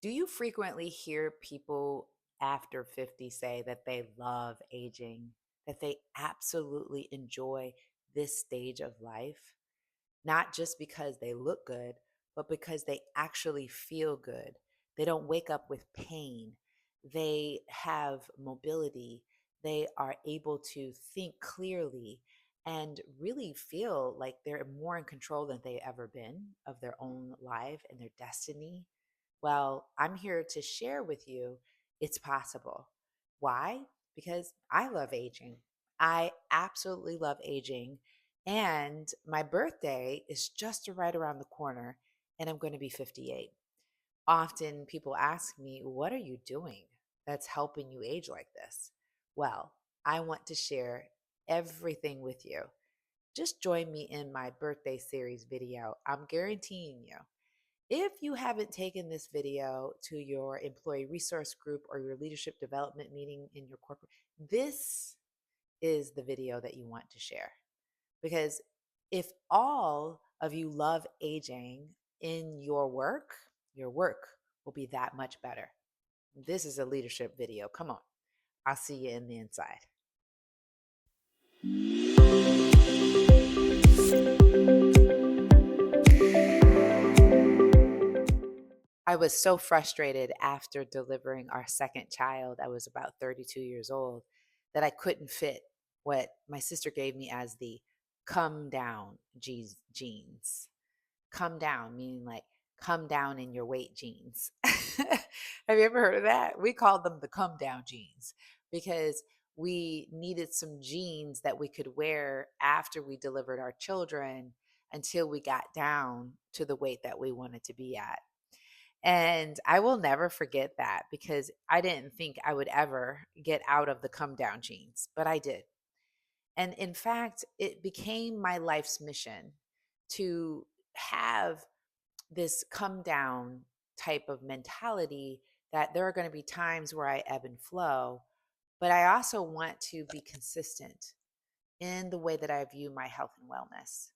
Do you frequently hear people after 50 say that they love aging, that they absolutely enjoy this stage of life? Not just because they look good, but because they actually feel good. They don't wake up with pain. They have mobility. They are able to think clearly and really feel like they're more in control than they ever been of their own life and their destiny. Well, I'm here to share with you it's possible. Why? Because I love aging. I absolutely love aging. And my birthday is just right around the corner, and I'm going to be 58. Often people ask me, what are you doing that's helping you age like this? Well, I want to share everything with you. Just join me in my birthday series video. I'm guaranteeing you, if you haven't taken this video to your employee resource group or your leadership development meeting in your corporate, this is the video that you want to share. Because if all of you love aging in your work will be that much better. This is a leadership video. Come on. I'll see you in the inside. I was so frustrated after delivering our second child. I was about 32 years old that I couldn't fit what my sister gave me as the come down jeans. Come down, meaning like come down in your weight jeans. Have you ever heard of that? We called them the come down jeans because we needed some jeans that we could wear after we delivered our children until we got down to the weight that we wanted to be at. And I will never forget that because I didn't think I would ever get out of the come down jeans, but I did. And in fact, it became my life's mission to have this come down type of mentality, that there are going to be times where I ebb and flow, but I also want to be consistent in the way that I view my health and wellness.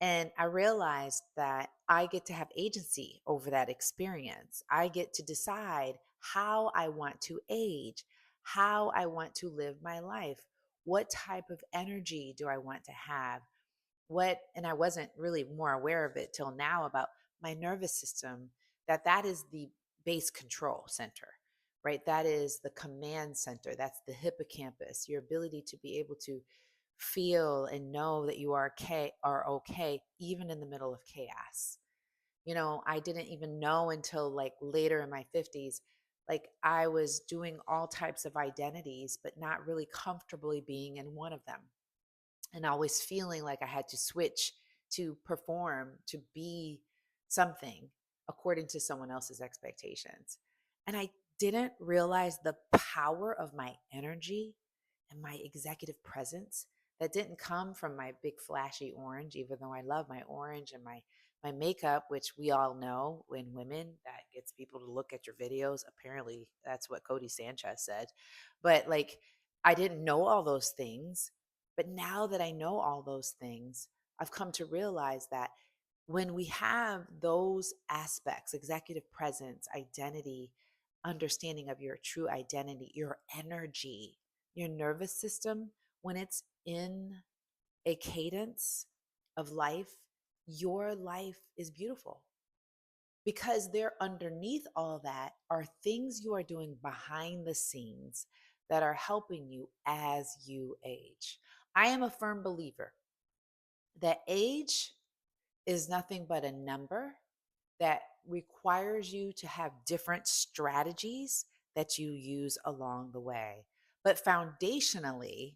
And I realized that I get to have agency over that experience. I get to decide how I want to age, how I want to live my life, what type of energy do I want to have, and I wasn't really more aware of it till now about my nervous system, that is the base control center, right? That is the command center. That's the hippocampus, your ability to be able to feel and know that you are okay even in the middle of chaos. I didn't even know until like later in my 50s, like I was doing all types of identities but not really comfortably being in one of them, and always feeling like I had to switch to perform, to be something according to someone else's expectations. And I didn't realize the power of my energy and my executive presence that didn't come from my big flashy orange, even though I love my orange and my makeup, which we all know in women that gets people to look at your videos. Apparently, that's what Cody Sanchez said. But like, I didn't know all those things. But now that I know all those things, I've come to realize that when we have those aspects, executive presence, identity, understanding of your true identity, your energy, your nervous system, when it's in a cadence of life, your life is beautiful, because there underneath all that are things you are doing behind the scenes that are helping you as you age. I am a firm believer that age is nothing but a number that requires you to have different strategies that you use along the way. But foundationally,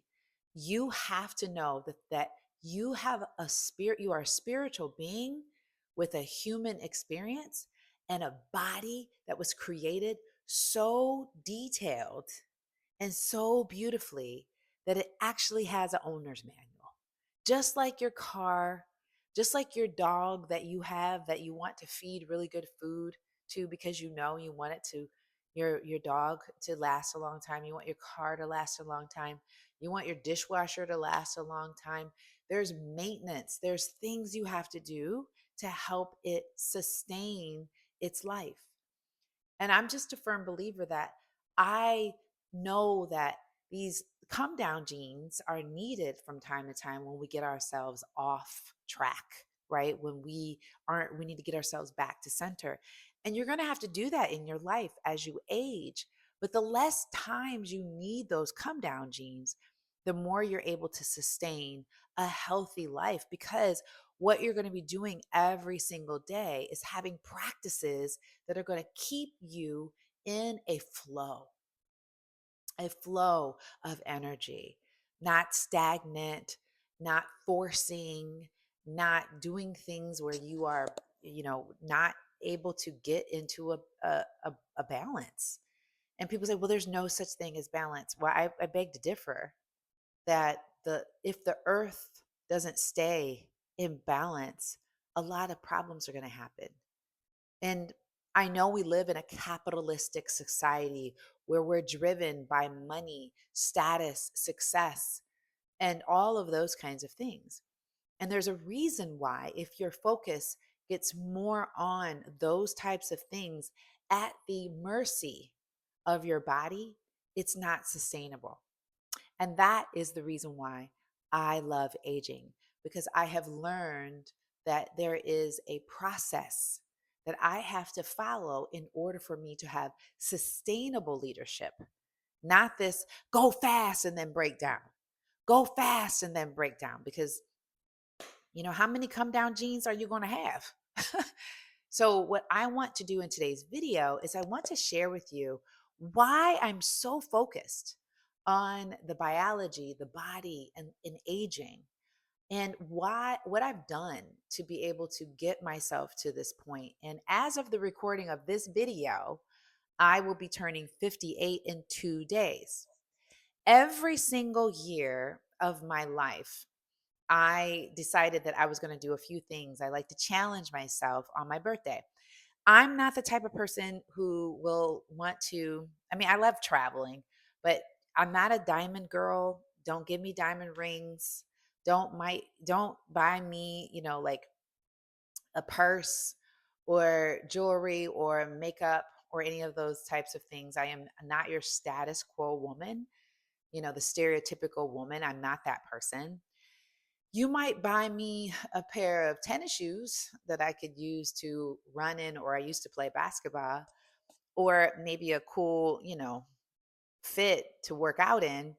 you have to know that you have a spirit, you are a spiritual being with a human experience and a body that was created so detailed and so beautifully that it actually has an owner's manual. Just like your car, just like your dog that you have that you want to feed really good food to because you know you want it to, your dog to last a long time. You want your car to last a long time. You want your dishwasher to last a long time. There's maintenance. There's things you have to do to help it sustain its life. And I'm just a firm believer that I know that these come down genes are needed from time to time when we get ourselves off track, right? When we need to get ourselves back to center. And you're going to have to do that in your life as you age. But the less times you need those come down genes, the more you're able to sustain a healthy life, because what you're going to be doing every single day is having practices that are going to keep you in a flow of energy, not stagnant, not forcing, not doing things where you are, not able to get into a balance. And people say, well, there's no such thing as balance. Well, I beg to differ that if the earth doesn't stay in balance, a lot of problems are going to happen. And I know we live in a capitalistic society where we're driven by money, status, success, and all of those kinds of things. And there's a reason why, if your focus gets more on those types of things at the mercy of your body, it's not sustainable. And that is the reason why I love aging, because I have learned that there is a process that I have to follow in order for me to have sustainable leadership, not this go fast and then break down, go fast and then break down, because how many come down genes are you going to have? So, what I want to do in today's video is I want to share with you why I'm so focused on the biology, the body, and in aging, and what I've done to be able to get myself to this point. And as of the recording of this video, I will be turning 58 in 2 days. Every single year of my life, I decided that I was going to do a few things. I like to challenge myself on my birthday. I'm not the type of person who will want to, I mean, I love traveling, but I'm not a diamond girl. Don't give me diamond rings. Don't buy me, like a purse or jewelry or makeup or any of those types of things. I am not your status quo woman, the stereotypical woman. I'm not that person. You might buy me a pair of tennis shoes that I could use to run in, or I used to play basketball, or maybe a cool, fit to work out in.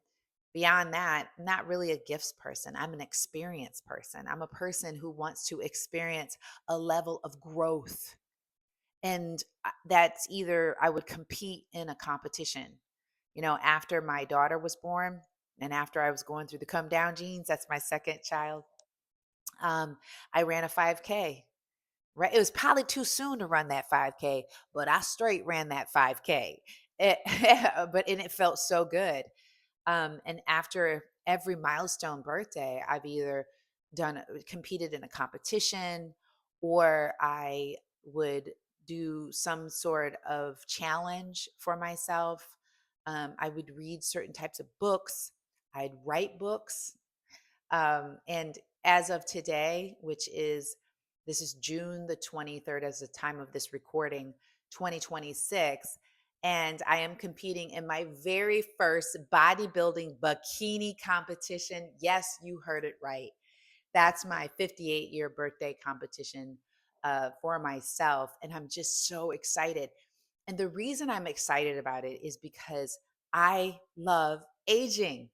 Beyond that, I'm not really a gifts person. I'm an experience person. I'm a person who wants to experience a level of growth. And that's either I would compete in a competition. After my daughter was born and after I was going through the come down genes, that's my second child. um, I ran a 5K. Right, it was probably too soon to run that 5K, but I straight ran that 5K. It, and it felt so good. And after every milestone birthday, I've either competed in a competition, or I would do some sort of challenge for myself. I would read certain types of books. I'd write books. And as of today, this is June the 23rd, as the time of this recording, 2026. And I am competing in my very first bodybuilding bikini competition. Yes, you heard it right. That's my 58-year birthday competition for myself. And I'm just so excited. And the reason I'm excited about it is because I love aging.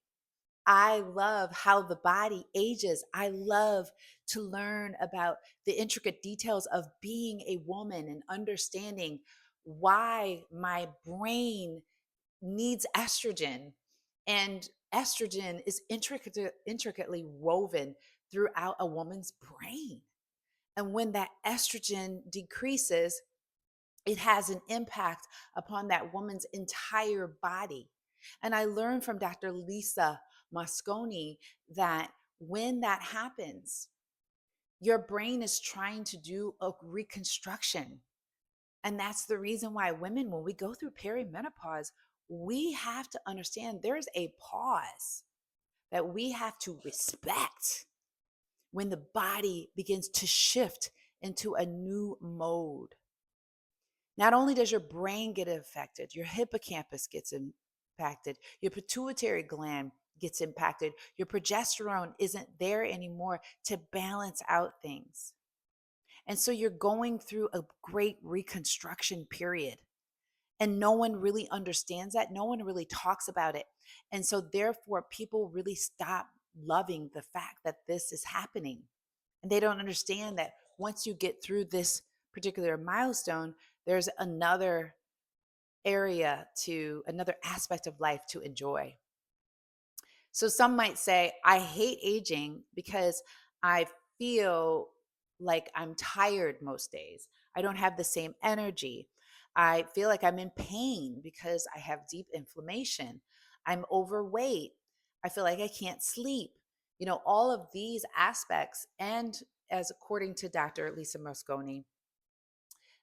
I love how the body ages. I love to learn about the intricate details of being a woman and understanding why my brain needs estrogen. And estrogen is intricately woven throughout a woman's brain. And when that estrogen decreases, it has an impact upon that woman's entire body. And I learned from Dr. Lisa Mosconi that when that happens, your brain is trying to do a reconstruction. And that's the reason why women, when we go through perimenopause, we have to understand there's a pause that we have to respect when the body begins to shift into a new mode. Not only does your brain get affected, your hippocampus gets impacted, your pituitary gland gets impacted, your progesterone isn't there anymore to balance out things. And so you're going through a great reconstruction period. And no one really understands that. No one really talks about it. And so, therefore, people really stop loving the fact that this is happening. And they don't understand that once you get through this particular milestone, there's another aspect of life to enjoy. So some might say, I hate aging because I feel like I'm tired most days. I don't have the same energy. I feel like I'm in pain because I have deep inflammation. I'm overweight. I feel like I can't sleep. All of these aspects. And as according to Dr. Lisa Mosconi,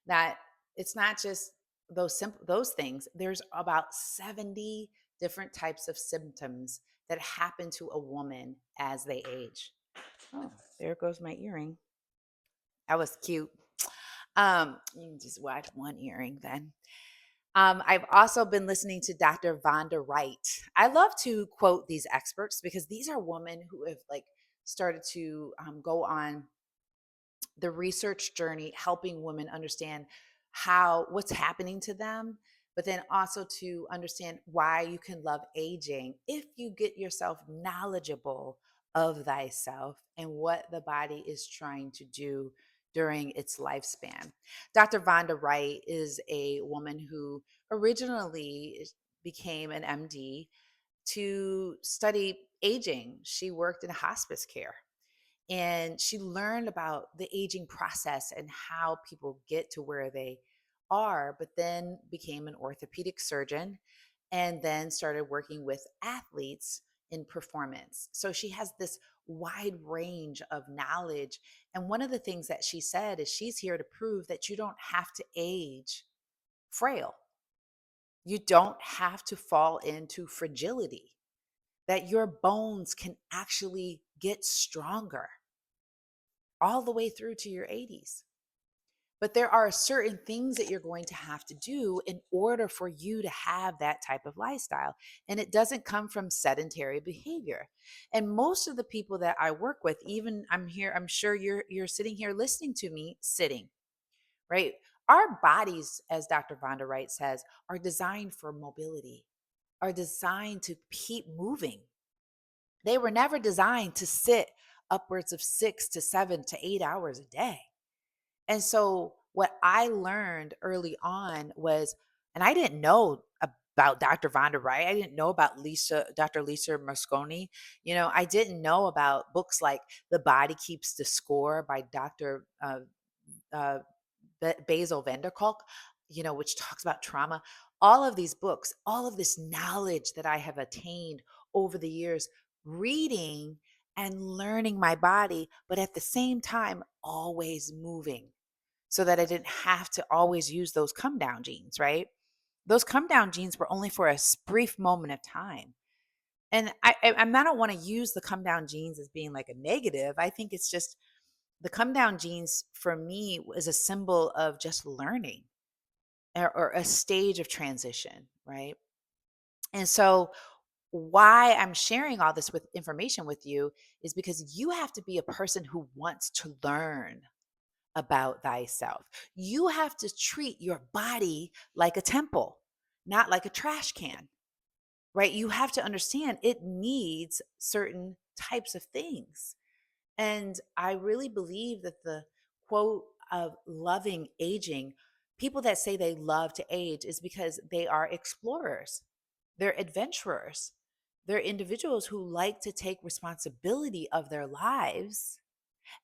that it's not just those things. There's about 70 different types of symptoms that happen to a woman as they age. Oh, there goes my earring. That was cute. You can just watch one earring then. I've also been listening to Dr. Vonda Wright. I love to quote these experts because these are women who have started to go on the research journey, helping women understand what's happening to them, but then also to understand why you can love aging if you get yourself knowledgeable of thyself and what the body is trying to do during its lifespan. Dr. Vonda Wright is a woman who originally became an MD to study aging. She worked in hospice care and she learned about the aging process and how people get to where they are, but then became an orthopedic surgeon and then started working with athletes in performance. So she has this wide range of knowledge. And one of the things that she said is she's here to prove that you don't have to age frail. You don't have to fall into fragility, that your bones can actually get stronger all the way through to your 80s. But there are certain things that you're going to have to do in order for you to have that type of lifestyle. And it doesn't come from sedentary behavior. And most of the people that I work with, even I'm sure you're sitting here listening to me sitting, right? Our bodies, as Dr. Vonda Wright says, are designed for mobility, are designed to keep moving. They were never designed to sit upwards of 6 to 7 to 8 hours a day. And so what I learned early on was, and I didn't know about Dr. Vonda Wright. I didn't know about Dr. Lisa Mosconi. I didn't know about books like The Body Keeps the Score by Dr. Uh, Basil Vanderkolk, which talks about trauma. All of these books, all of this knowledge that I have attained over the years, reading and learning my body, but at the same time, always moving so that I didn't have to always use those come down jeans, right? Those come down jeans were only for a brief moment of time. And I don't want to use the come down jeans as being like a negative. I think it's just the come down jeans for me is a symbol of just learning or a stage of transition, right? And so why I'm sharing all this with information with you is because you have to be a person who wants to learn about thyself. You have to treat your body like a temple, not like a trash can, right? You have to understand it needs certain types of things. And I really believe that the quote of loving aging, people that say they love to age is because they are explorers, they're adventurers, they're individuals who like to take responsibility of their lives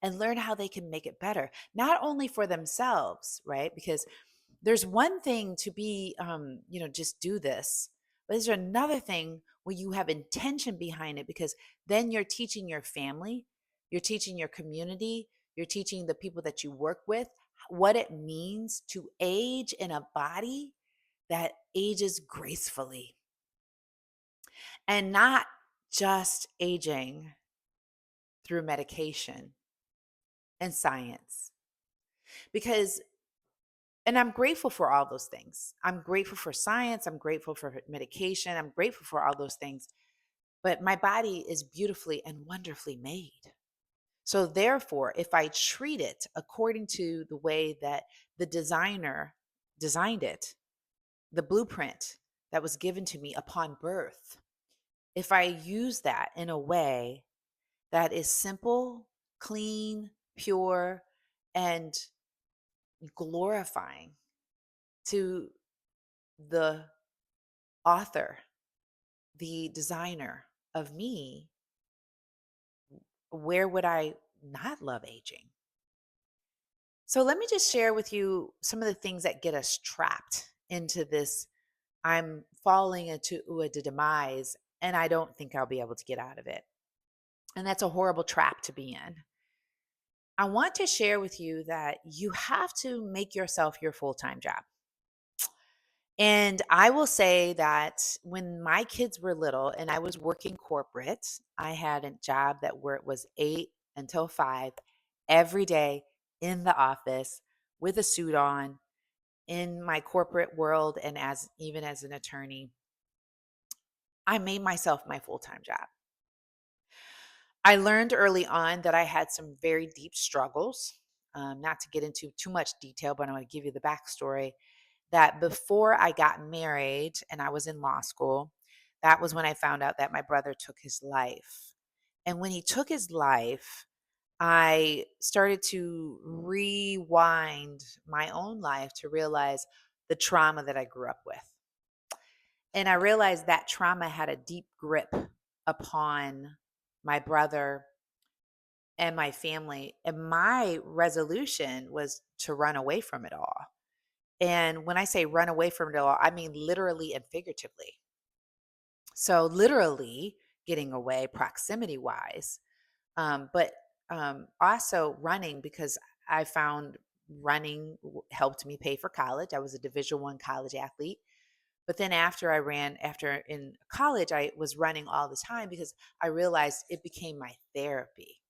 and learn how they can make it better, not only for themselves, right? Because there's one thing to be, just do this, but there's another thing when you have intention behind it, because then you're teaching your family, you're teaching your community, you're teaching the people that you work with what it means to age in a body that ages gracefully and not just aging through medication and science. Because And I'm grateful for all those things. I'm grateful for science. I'm grateful for medication. I'm grateful for all those things. But my body is beautifully and wonderfully made. So, therefore, if I treat it according to the way that the designer designed it, the blueprint that was given to me upon birth, if I use that in a way that is simple, clean, pure, and glorifying to the author, the designer of me, where would I not love aging? So let me just share with you some of the things that get us trapped into this. I'm falling into a demise and I don't think I'll be able to get out of it. And that's a horrible trap to be in. I want to share with you that you have to make yourself your full time job. And I will say that when my kids were little and I was working corporate, I had a job that where it was 8 until 5 every day in the office with a suit on in my corporate world and as even as an attorney. I made myself my full-time job. I learned early on that I had some very deep struggles. Not to get into too much detail, but I want to give you the backstory that before I got married and I was in law school, that was when I found out that my brother took his life. And when he took his life, I started to rewind my own life to realize the trauma that I grew up with. And I realized that trauma had a deep grip upon my brother and my family. And my resolution was to run away from it all. And when I say run away from it all, I mean literally and figuratively. So, literally getting away proximity wise, but also running because I found running helped me pay for college. I was a Division 1 college athlete. But then after in college, I was running all the time because I realized it became my therapy.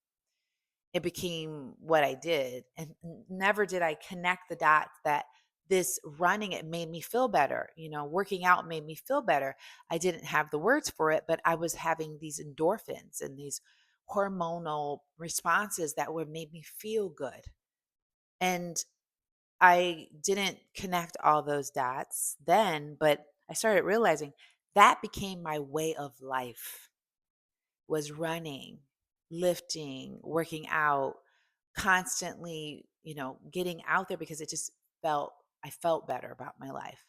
It became what I did. And never did I connect the dots that this running, it made me feel better. Working out made me feel better. I didn't have the words for it, but I was having these endorphins and these hormonal responses that would make me feel good. And I didn't connect all those dots then, but I started realizing that became my way of life was running, lifting, working out, constantly, getting out there because it just I felt better about my life.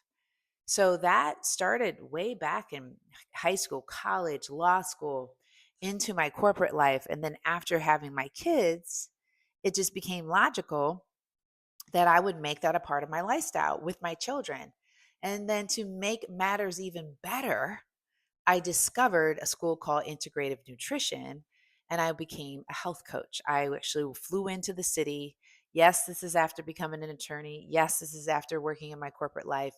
So that started way back in high school, college, law school, into my corporate life. And then after having my kids, it just became logical that I would make that a part of my lifestyle with my children. And then to make matters even better, I discovered a school called Integrative Nutrition and I became a health coach. I actually flew into the city. Yes, this is after becoming an attorney. Yes, this is after working in my corporate life.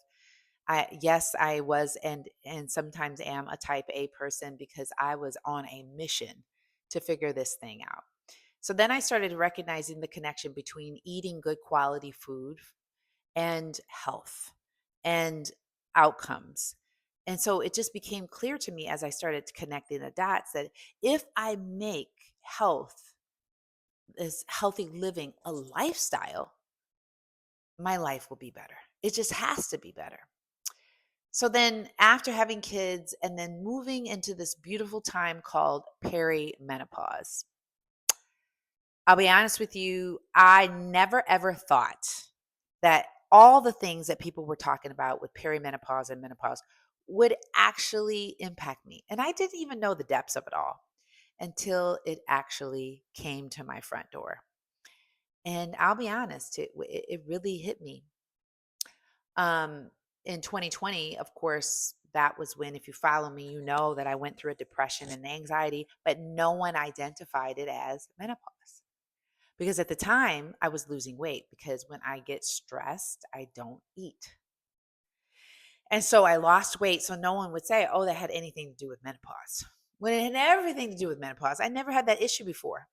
I was and sometimes am a type A person because I was on a mission to figure this thing out. So then I started recognizing the connection between eating good quality food and health and outcomes. And so it just became clear to me as I started connecting the dots that if I make health, this healthy living, a lifestyle, my life will be better. It just has to be better. So then, after having kids and then moving into this beautiful time called perimenopause, I'll be honest with you, I never ever thought that all the things that people were talking about with perimenopause and menopause would actually impact me. And I didn't even know the depths of it all until it actually came to my front door. And I'll be honest, it really hit me. Um, in 2020, of course, that was when, if you follow me, you know that I went through a depression and anxiety, but no one identified it as menopause. Because at the time, I was losing weight because when I get stressed, I don't eat. And so I lost weight. So no one would say, oh, that had anything to do with menopause. When it had everything to do with menopause, I never had that issue before.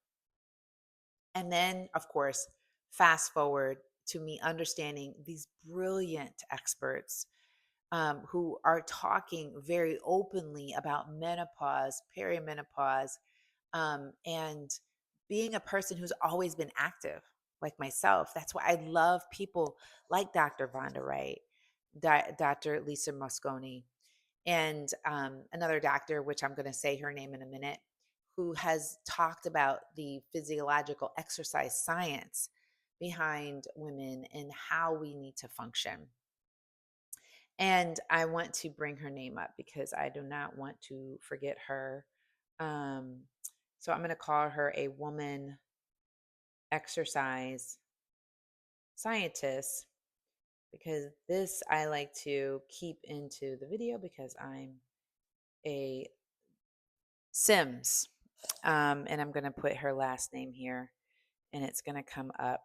And then, of course, fast forward to me understanding these brilliant experts who are talking very openly about menopause, perimenopause, and being a person who's always been active, like myself. That's why I love people like Dr. Vonda Wright, Dr. Lisa Mosconi, and another doctor, which I'm going to say her name in a minute, who has talked about the physiological exercise science behind women and how we need to function. And I want to bring her name up because I do not want to forget her. Um, so I'm going to call her a woman exercise scientist because this I like to keep into the video because I'm a Sims. And I'm going to put her last name here and it's going to come up.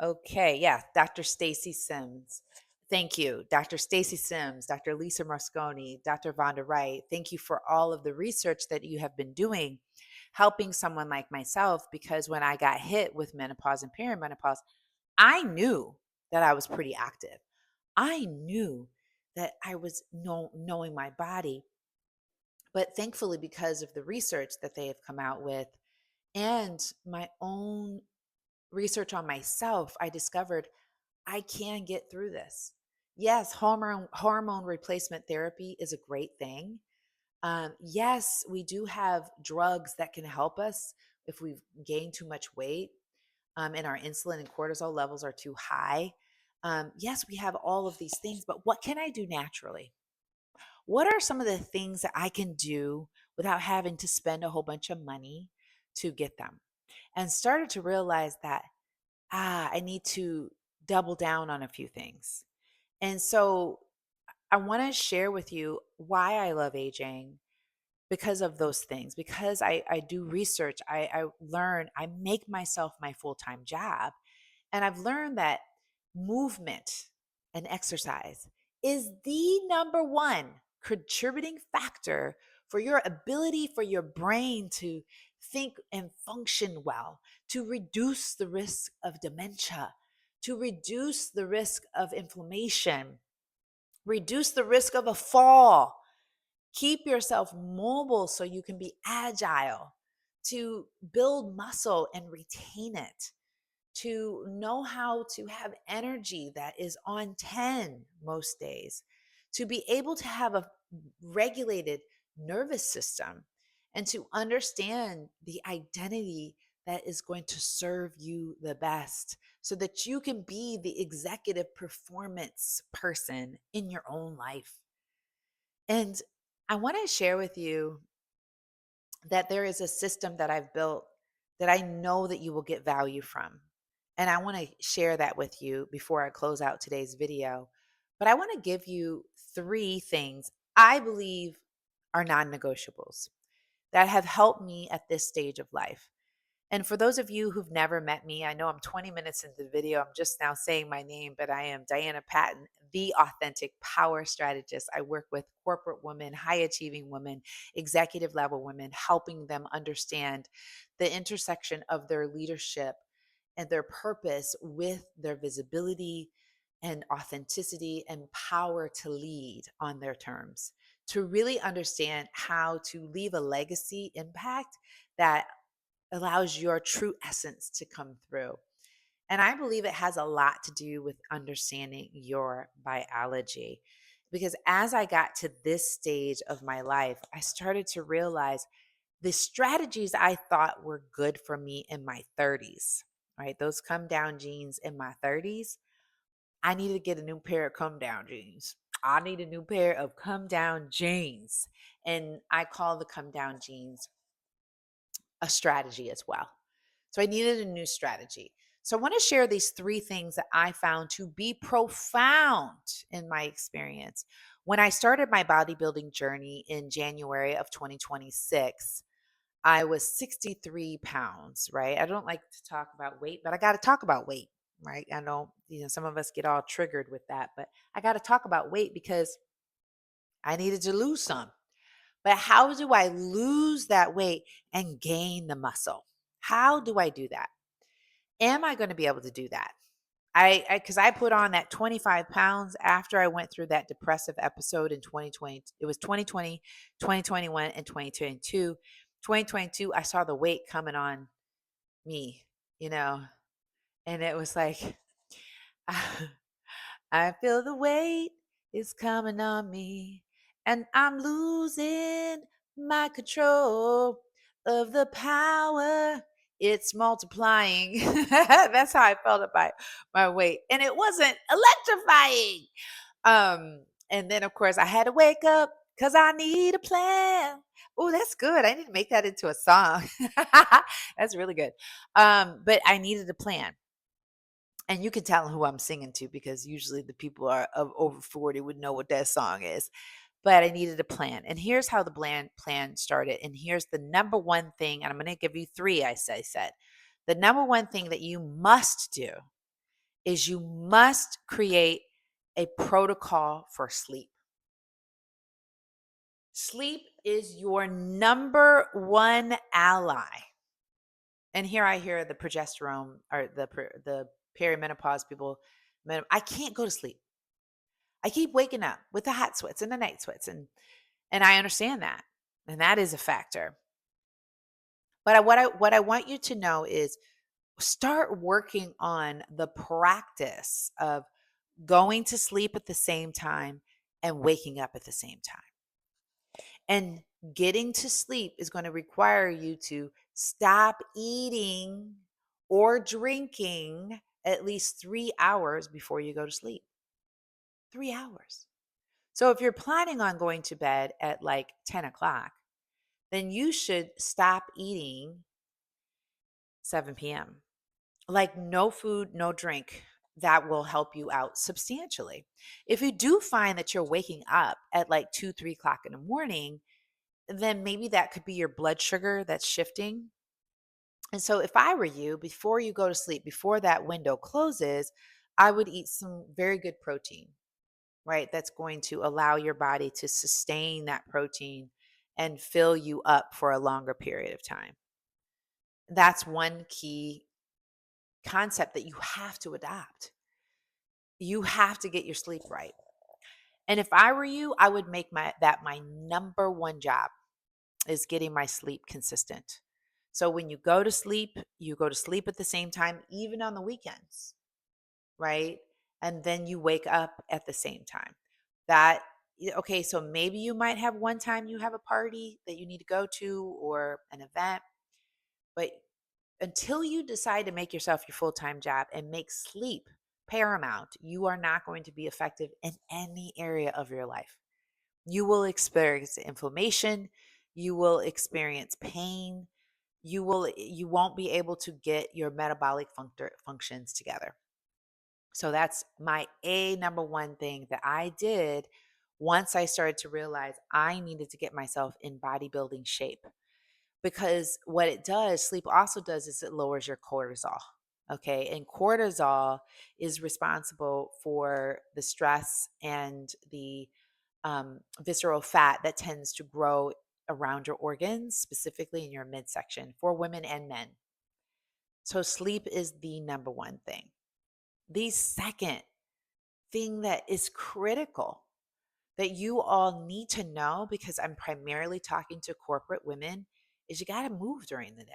Okay, yeah, Dr. Stacy Sims. Thank you, Dr. Stacy Sims, Dr. Lisa Mosconi, Dr. Vonda Wright. Thank you for all of the research that you have been doing, helping someone like myself. Because when I got hit with menopause and perimenopause, I knew that I was pretty active. I knew that I was knowing my body. But thankfully, because of the research that they have come out with and my own research on myself, I discovered I can get through this. Yes, hormone replacement therapy is a great thing. Yes, we do have drugs that can help us if we've gained too much weight and our insulin and cortisol levels are too high. Yes, we have all of these things, but what can I do naturally? What are some of the things that I can do without having to spend a whole bunch of money to get them? And started to realize that I need to double down on a few things. And so I want to share with you why I love aging because of those things, because I do research, I learn, I make myself my full time job. And I've learned that movement and exercise is the number one contributing factor for your ability for your brain to think and function well, to reduce the risk of dementia, to reduce the risk of inflammation, reduce the risk of a fall. Keep yourself mobile so you can be agile, to build muscle and retain it, to know how to have energy that is on 10 most days, to be able to have a regulated nervous system, and to understand the identity that is going to serve you the best so that you can be the executive performance person in your own life. And I want to share with you that there is a system that I've built that I know that you will get value from. And I want to share that with you before I close out today's video. But I want to give you three things I believe are non negotiables that have helped me at this stage of life. And for those of you who've never met me, I know I'm 20 minutes into the video. I'm just now saying my name, but I am Diana Patton, the authentic power strategist. I work with corporate women, high achieving women, executive level women, helping them understand the intersection of their leadership and their purpose with their visibility and authenticity and power to lead on their terms, to really understand how to leave a legacy impact that allows your true essence to come through. And I believe it has a lot to do with understanding your biology. Because as I got to this stage of my life, I started to realize the strategies I thought were good for me in my 30s, right? Those come down jeans in my 30s. I needed to get a new pair of come down jeans. I need a new pair of come down jeans. And I call the come down jeans a strategy as well. So I needed a new strategy. So I want to share these three things that I found to be profound in my experience. When I started my bodybuilding journey in January of 2026, I was 63 pounds, right? I don't like to talk about weight, but I got to talk about weight, right? I know, some of us get all triggered with that, but I got to talk about weight because I needed to lose some. But how do I lose that weight and gain the muscle? How do I do that? Am I going to be able to do that? Because I put on that 25 pounds after I went through that depressive episode in 2020. It was 2020, 2021, and 2022. 2022, I saw the weight coming on me, you know, and it was like, I feel the weight is coming on me, and I'm losing my control of the power. It's multiplying. That's how I felt about my weight. And it wasn't electrifying. And then of course I had to wake up because I need a plan. Oh, that's good. I need to make that into a song. That's really good. But I needed a plan. And you can tell who I'm singing to because usually the people are of over 40 would know what that song is. But I needed a plan. And here's how the plan started. And here's the number one thing. And I'm going to give you three, said. The number one thing that you must do is you must create a protocol for sleep. Sleep is your number one ally. And here I hear the progesterone or the perimenopause people. I can't go to sleep. I keep waking up with the hot sweats and the night sweats, and I understand that, and that is a factor. But what I want you to know is start working on the practice of going to sleep at the same time and waking up at the same time. And getting to sleep is going to require you to stop eating or drinking at least 3 hours before you go to sleep. 3 hours. So if you're planning on going to bed at like 10 o'clock, then you should stop eating 7 p.m. Like no food, no drink. That will help you out substantially. If you do find that you're waking up at like 2, 3 o'clock in the morning, then maybe that could be your blood sugar that's shifting. And so if I were you, before you go to sleep, before that window closes, I would eat some very good protein, right? That's going to allow your body to sustain that protein and fill you up for a longer period of time. That's one key concept that you have to adopt. You have to get your sleep right. And if I were you, I would make that my number one job is getting my sleep consistent. So when you go to sleep at the same time, even on the weekends, right? And then you wake up at the same time. That okay, so maybe you might have one time you have a party that you need to go to or an event, but until you decide to make yourself your full-time job and make sleep paramount, you are not going to be effective in any area of your life. You will experience inflammation, you will experience pain, you won't be able to get your metabolic functions together. So that's my number one thing that I did once I started to realize I needed to get myself in bodybuilding shape. Because what it does, sleep also does, is it lowers your cortisol. Okay. And cortisol is responsible for the stress and the visceral fat that tends to grow around your organs, specifically in your midsection for women and men. So sleep is the number one thing. The second thing that is critical that you all need to know, because I'm primarily talking to corporate women, is you got to move during the day.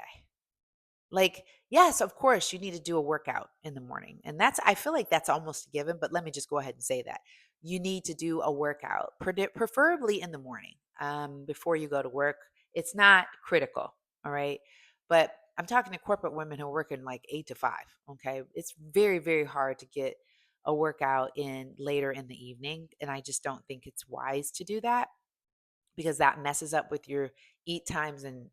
Like, yes, of course, you need to do a workout in the morning. And I feel like that's almost a given, but let me just go ahead and say that. You need to do a workout, preferably in the morning before you go to work. It's not critical. All right. But I'm talking to corporate women who are working like 8 to 5. Okay. It's very, very hard to get a workout in later in the evening. And I just don't think it's wise to do that because that messes up with your eat times and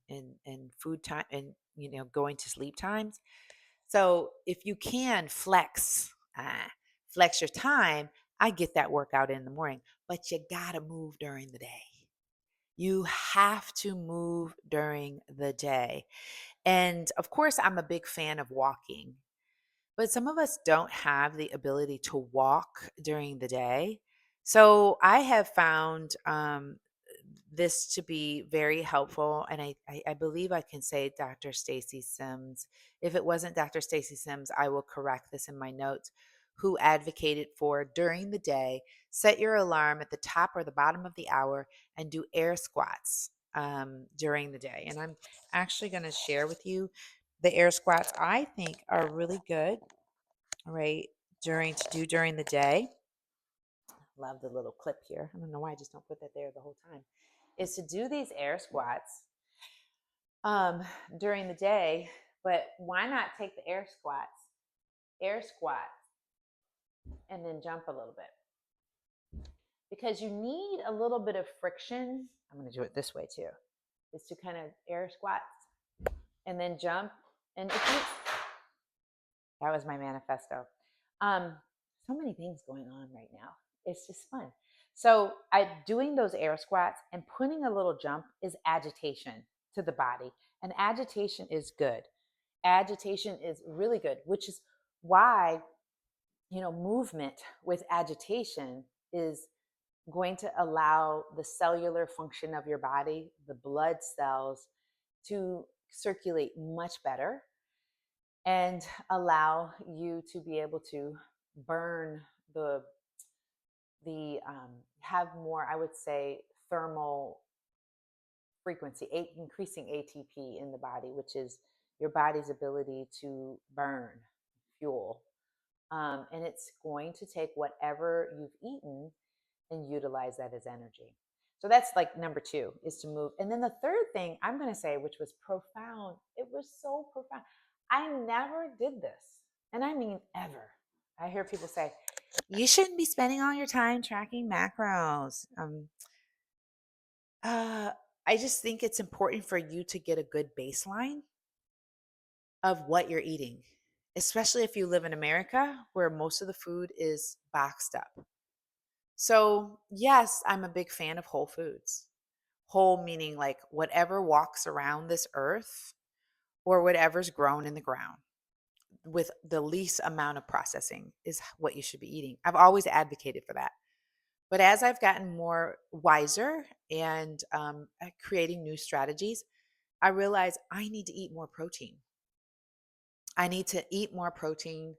food time and going to sleep times. So if you can flex your time, I get that workout in the morning, but you gotta move during the day. You have to move during the day. And of course, I'm a big fan of walking, but some of us don't have the ability to walk during the day. So I have found this to be very helpful. And I believe I can say Dr. Stacy Sims. If it wasn't Dr. Stacy Sims, I will correct this in my notes, who advocated for during the day, set your alarm at the top or the bottom of the hour and do air squats during the day. And I'm actually going to share with you the air squats I think are really good, right? During the day. Love the little clip here. I don't know why I just don't put that there the whole time. Is to do these air squats um, during the day, but why not take the air squats, and then jump a little bit? Because you need a little bit of friction. I'm going to do it this way too. Is to kind of air squats and then jump. And if you, that was my manifesto. Um, so many things going on right now. It's just fun. So I doing those air squats and putting a little jump is agitation to the body. And agitation is good. Agitation is really good, which is why, movement with agitation is going to allow the cellular function of your body, the blood cells, to circulate much better and allow you to be able to burn the have more, I would say, thermal frequency, increasing ATP in the body, which is your body's ability to burn fuel. And it's going to take whatever you've eaten and utilize that as energy. So that's like number two, is to move. And then the third thing I'm going to say, which was profound, it was so profound. I never did this. And I mean, ever. I hear people say, you shouldn't be spending all your time tracking macros. Uh, I just think it's important for you to get a good baseline of what you're eating, especially if you live in America where most of the food is boxed up. So, yes, I'm a big fan of whole foods. Whole meaning like whatever walks around this earth or whatever's grown in the ground with the least amount of processing is what you should be eating. I've always advocated for that. But as I've gotten more wiser and at creating new strategies, I realize I need to eat more protein. I need to eat more protein.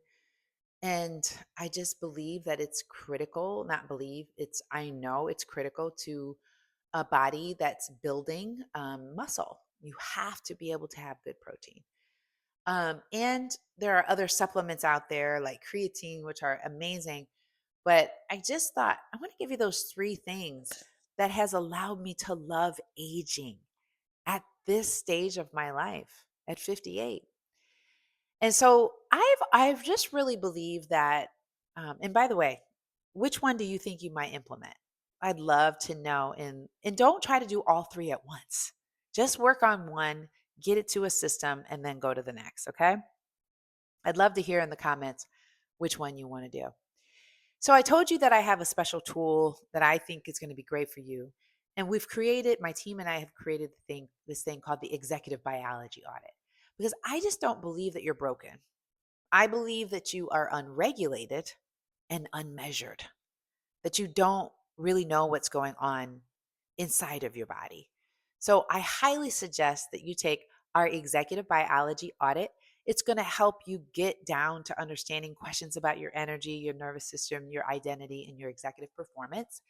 And I just believe that it's critical, not believe, I know it's critical to a body that's building muscle. You have to be able to have good protein. And there are other supplements out there like creatine, which are amazing. But I just thought I want to give you those three things that has allowed me to love aging at this stage of my life at 58. And so I've just really believed that. And by the way, which one do you think you might implement? I'd love to know. And don't try to do all three at once. Just work on one, get it to a system, and then go to the next. Okay. I'd love to hear in the comments which one you want to do. So I told you that I have a special tool that I think is going to be great for you. And my team and I have created this thing called the executive biology audit. Because I just don't believe that you're broken. I believe that you are unregulated and unmeasured, that you don't really know what's going on inside of your body. So I highly suggest that you take our executive biology audit. It's going to help you get down to understanding questions about your energy, your nervous system, your identity, and your executive performance,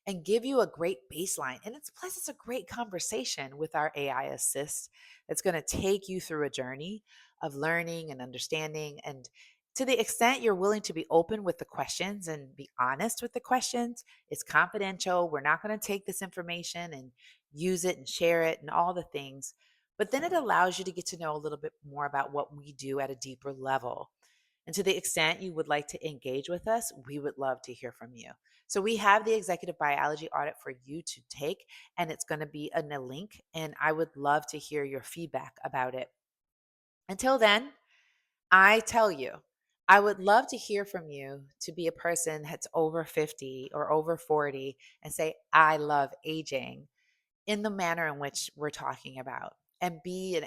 and give you a great baseline. And it's a great conversation with our AI assist that's going to take you through a journey of learning and understanding. And to the extent you're willing to be open with the questions and be honest with the questions, it's confidential. We're not going to take this information and use it and share it and all the things. But then it allows you to get to know a little bit more about what we do at a deeper level. And to the extent you would like to engage with us, we would love to hear from you. So we have the executive biology audit for you to take, and it's going to be in a link. And I would love to hear your feedback about it. Until then, I tell you, I would love to hear from you to be a person that's over 50 or over 40 and say, I love aging in the manner in which we're talking about, and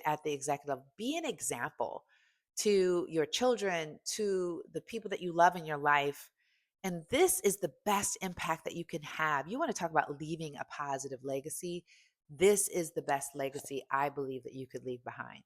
at the executive, be an example to your children, to the people that you love in your life, And this is the best impact that you can have. You want to talk about leaving a positive legacy. This is the best legacy I believe that you could leave behind.